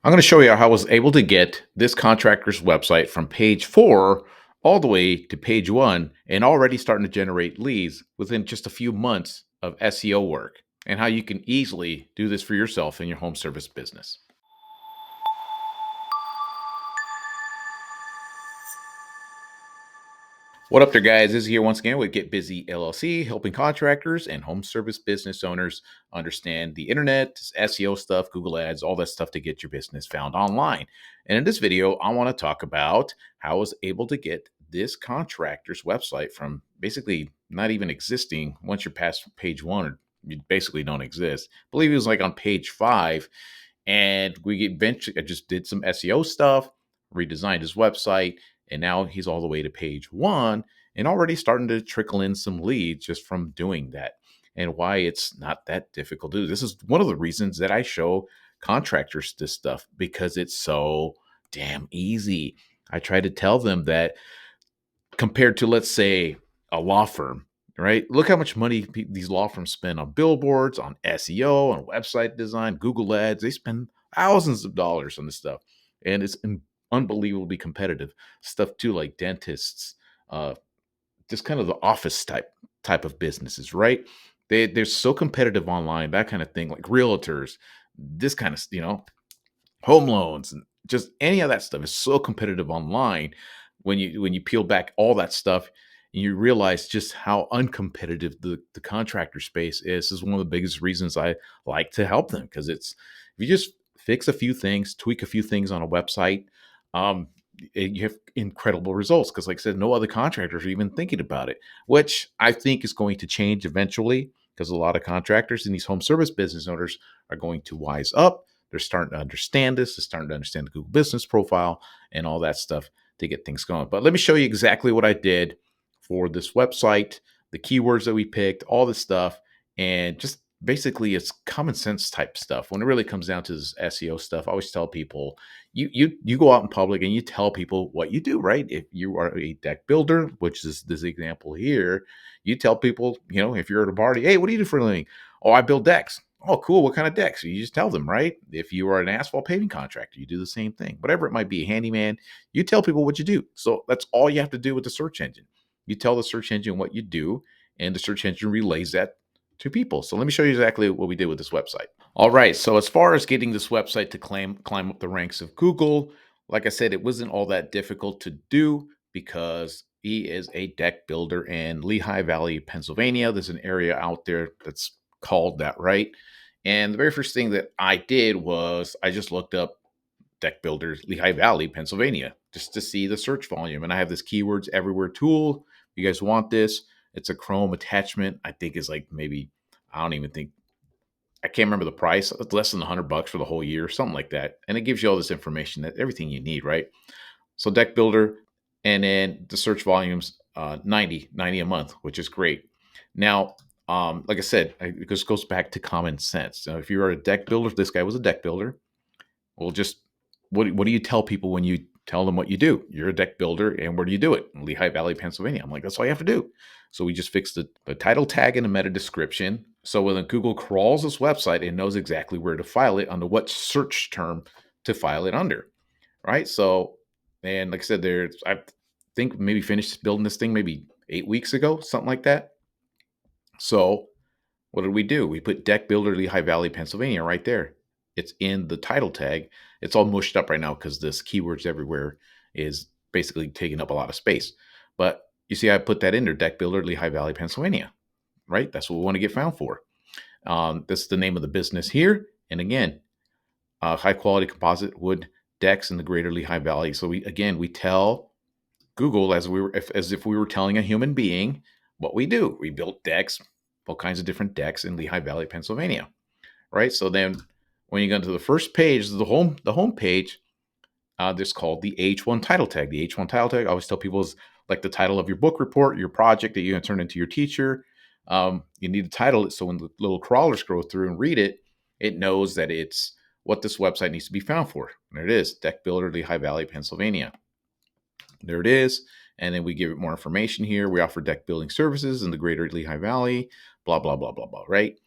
I'm going to show you how I was able to get this contractor's website from page 4 all the way to page 1 and already starting to generate leads within just a few months of SEO work, and how you can easily do this for yourself in your home service business. What up there, guys? This is here once again with Get Busy LLC, helping contractors and home service business owners understand the internet, SEO stuff, Google Ads, all that stuff to get your business found online. And in this video, I want to talk about how I was able to get this contractor's website from basically not even existing. Once you're past page 1, you basically don't exist. I believe it was like on page 5. And we eventually, I just did some SEO stuff, redesigned his website, and now he's all the way to page 1 and already starting to trickle in some leads just from doing that. And why it's not that difficult to do. This is one of the reasons that I show contractors this stuff, because it's so damn easy. I try to tell them that compared to, let's say, a law firm, right? Look how much money these law firms spend on billboards, on SEO, on website design, Google Ads. They spend thousands of dollars on this stuff, and it's unbelievably competitive stuff too, like dentists, uh, just kind of the office type of businesses, right? They're so competitive online, that kind of thing, like realtors, this kind of home loans, and just any of that stuff is so competitive online. When you peel back all that stuff, and you realize just how uncompetitive the contractor space is one of the biggest reasons I like to help them, because it's, if you just fix a few things, tweak a few things on a website, um you have incredible results, because like I said, no other contractors are even thinking about it, which I think is going to change eventually, because a lot of contractors and these home service business owners are going to wise up. They're starting to understand this. They're starting to understand the Google Business Profile and all that stuff to get things going. But let me show you exactly what I did for this website, the keywords that we picked, all this stuff, and just basically it's common sense type stuff. When it really comes down to this SEO stuff, I always tell people, you go out in public and you tell people what you do, right? If you are a deck builder, which is this example here, you tell people, if you're at a party, hey, what do you do for a living? Oh, I build decks. Oh, cool. What kind of decks? You just tell them, right? If you are an asphalt paving contractor, you do the same thing. Whatever it might be, a handyman, you tell people what you do. So that's all you have to do with the search engine. You tell the search engine what you do, and the search engine relays that to people. So let me show you exactly what we did with this website. All right. So as far as getting this website to climb up the ranks of Google, like I said, it wasn't all that difficult to do, because he is a deck builder in Lehigh Valley, Pennsylvania. There's an area out there that's called that, right? And the very first thing that I did was I just looked up deck builders, Lehigh Valley, Pennsylvania, just to see the search volume. And I have this keywords everywhere tool. If you guys want this, it's a Chrome attachment. I think is like maybe, I don't even think, I can't remember the price. It's less than $100 for the whole year, something like that. And it gives you all this information, that everything you need, right? So deck builder, and then the search volumes, 90 a month, which is great. Now, like I said, it just goes back to common sense. So if you're a deck builder, this guy was a deck builder. Well, just what do you tell people when you tell them what you do? You're a deck builder, and where do you do it? In Lehigh Valley, Pennsylvania. I'm like, that's all you have to do. So we just fixed the title tag and the meta description. So when Google crawls this website, it knows exactly where to file it, under what search term to file it under, right? So, and like I said, I think maybe finished building this thing maybe 8 weeks ago, something like that. So what did we do? We put deck builder Lehigh Valley, Pennsylvania right there. It's in the title tag. It's all mushed up right now because this keywords everywhere is basically taking up a lot of space. But you see, I put that in there, deck builder Lehigh Valley, Pennsylvania, right? That's what we want to get found for. This is the name of the business here. And again, high quality composite wood decks in the greater Lehigh Valley. So we tell Google as if we were telling a human being what we do. We built decks, all kinds of different decks in Lehigh Valley, Pennsylvania, right? So then when you go to the first page, the home page, this called the H1 title tag. The H1 title tag, I always tell people, is like the title of your book report, your project that you're going to turn into your teacher. You need to title it so when the little crawlers go through and read it, it knows that it's what this website needs to be found for. And there it is, Deck Builder, Lehigh Valley, Pennsylvania. There it is. And then we give it more information here. We offer deck building services in the greater Lehigh Valley, blah, blah, blah, blah, blah, right?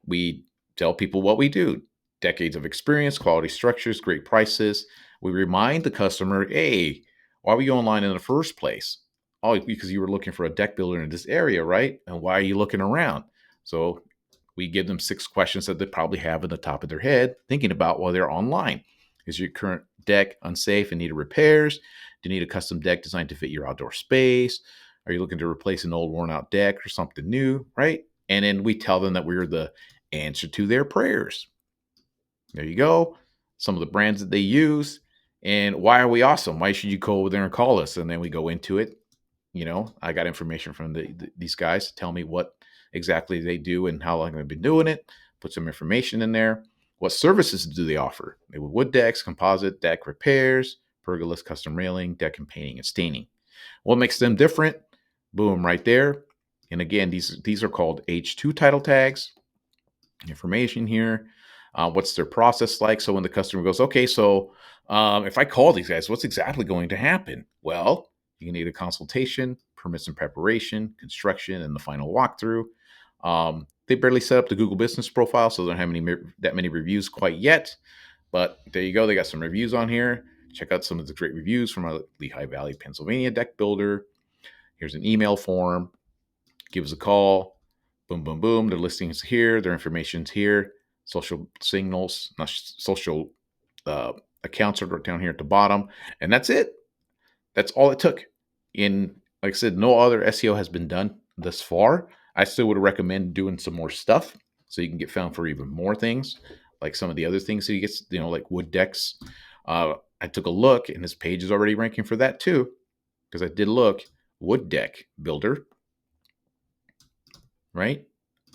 We tell people what we do. decades of experience, quality structures, great prices. We remind the customer, hey, why were you online in the first place? Oh, because you were looking for a deck builder in this area, right? And why are you looking around? So we give them 6 questions that they probably have in the top of their head, thinking about while they're online. Is your current deck unsafe and need repairs? Do you need a custom deck designed to fit your outdoor space? Are you looking to replace an old worn out deck or something new, right? And then we tell them that we're the answer to their prayers. There you go. Some of the brands that they use. And why are we awesome? Why should you go over there and call us? And then we go into it. I got information from these guys to tell me what exactly they do and how long they've been doing it. Put some information in there. What services do they offer? They would wood decks, composite deck repairs, pergolas, custom railing, deck and painting and staining. What makes them different? Boom, right there. And again, these are called H2 title tags. Information here. What's their process like? So when the customer goes, okay, so if I call these guys, what's exactly going to happen? Well, you need a consultation, permits and preparation, construction, and the final walkthrough. They barely set up the Google Business profile, so they don't have that many reviews quite yet. But there you go. They got some reviews on here. Check out some of the great reviews from our Lehigh Valley, Pennsylvania deck builder. Here's an email form. Give us a call. Boom, boom, boom. Their listings here. Their information's here. Social signals, not social accounts are down here at the bottom. And that's it. That's all it took. Like I said, no other SEO has been done thus far. I still would recommend doing some more stuff so you can get found for even more things, like some of the other things that he gets, like wood decks. I took a look, and this page is already ranking for that too, because I did look. Wood deck builder, right?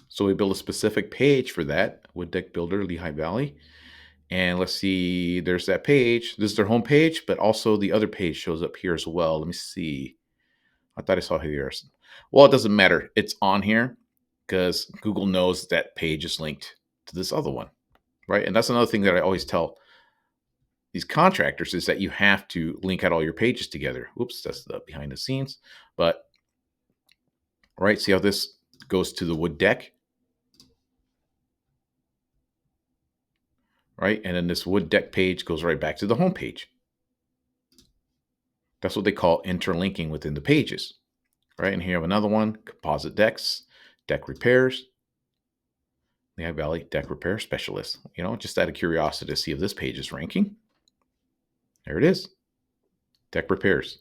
So we build a specific page for that, wood deck builder, Lehigh Valley. And let's see, there's that page. This is their home page, but also the other page shows up here as well. Let me see. I thought I saw here. Well, it doesn't matter. It's on here because Google knows that page is linked to this other one, right? And that's another thing that I always tell these contractors is that you have to link out all your pages together. Oops, that's the behind the scenes. But, right, see how this goes to the wood deck? Right? And then this wood deck page goes right back to the home page. That's what they call interlinking within the pages. Right? And here you have another one, composite decks, deck repairs. Lehigh Valley Deck Repair Specialist. Just out of curiosity to see if this page is ranking. There it is. Deck repairs.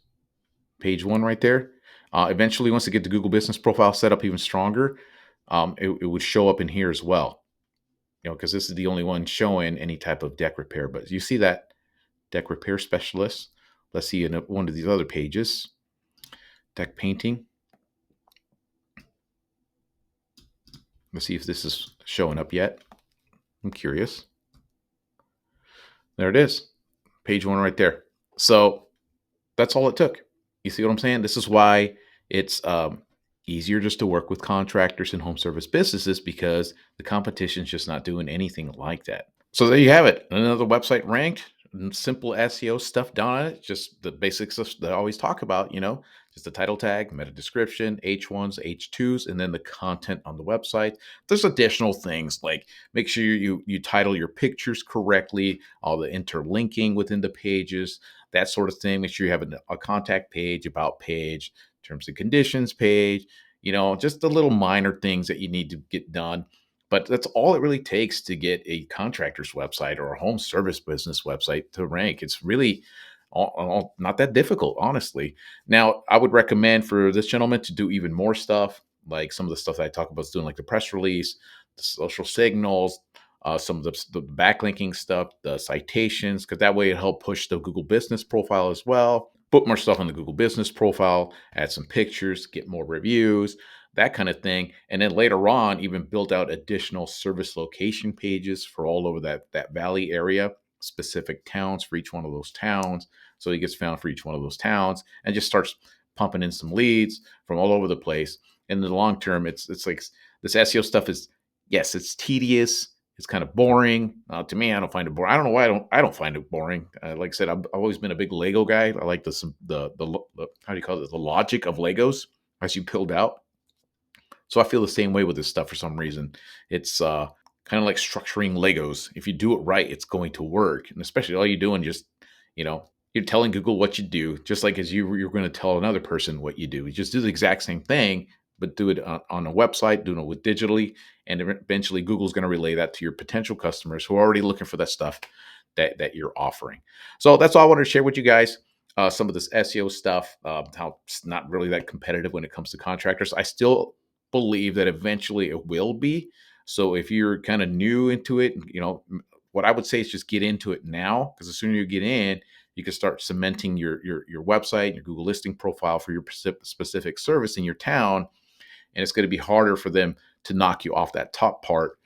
Page 1 right there. Eventually, once they get the Google Business profile set up even stronger, it would show up in here as well. Because this is the only one showing any type of deck repair. But you see that deck repair specialist. Let's see in one of these other pages. Deck painting. Let's see if this is showing up yet. I'm curious. There it is. Page 1 right there. So that's all it took. You see what I'm saying? This is why it's easier just to work with contractors and home service businesses, because the competition's just not doing anything like that. So there you have it. Another website ranked. Simple SEO stuff down on it. Just the basics that I always talk about, just the title tag, meta description, H1s, H2s, and then the content on the website. There's additional things like make sure you title your pictures correctly, all the interlinking within the pages, that sort of thing. Make sure you have a contact page, about page, terms and conditions page, just the little minor things that you need to get done. But that's all it really takes to get a contractor's website or a home service business website to rank. It's really not that difficult, honestly. Now, I would recommend for this gentleman to do even more stuff, like some of the stuff that I talk about is doing, like the press release, the social signals, some of the backlinking stuff, the citations, because that way it help push the Google Business profile as well. Put more stuff on the Google Business profile, add some pictures, get more reviews, that kind of thing. And then later on, even build out additional service location pages for all over that valley area, specific towns for each one of those towns. So he gets found for each one of those towns and just starts pumping in some leads from all over the place. In the long term, it's like this SEO stuff is, yes, it's tedious. It's kind of boring. To me, I don't find it boring. I don't know why I don't find it boring. Like I said, I've always been a big Lego guy. I like the how do you call it? The logic of Legos as you build out. So I feel the same way with this stuff for some reason. It's kind of like structuring Legos. If you do it right, it's going to work. And especially all you're doing, just, you know, you're telling Google what you do, just like as you're going to tell another person what you do. You just do the exact same thing, but do it on a website, doing it with digitally. And eventually Google's going to relay that to your potential customers who are already looking for that stuff that you're offering. So that's all I wanted to share with you guys. Some of this SEO stuff, how it's not really that competitive when it comes to contractors. I still believe that eventually it will be. So if you're kind of new into it, what I would say is just get into it now, because the sooner you get in, you can start cementing your website, your Google listing profile for your specific service in your town, and it's going to be harder for them to knock you off that top part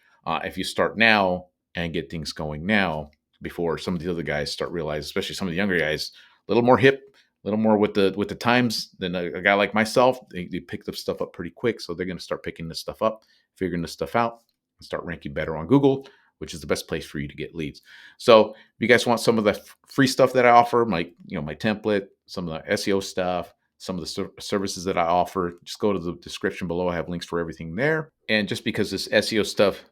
if you start now and get things going now before some of the other guys start realizing, especially some of the younger guys, a little more hip, a little more with the times than a guy like myself. They pick the stuff up pretty quick, so they're going to start picking this stuff up, figuring this stuff out, and start ranking better on Google, which is the best place for you to get leads. So if you guys want some of the free stuff that I offer, my template, some of the SEO stuff, some of the services that I offer, just go to the description below. I have links for everything there. And just because this SEO stuff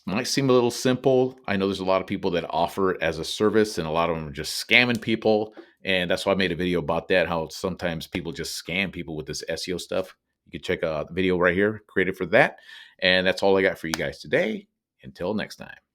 might seem a little simple, I know there's a lot of people that offer it as a service, and a lot of them are just scamming people. And that's why I made a video about that, how sometimes people just scam people with this SEO stuff. You can check out the video right here, created for that. And that's all I got for you guys today. Until next time.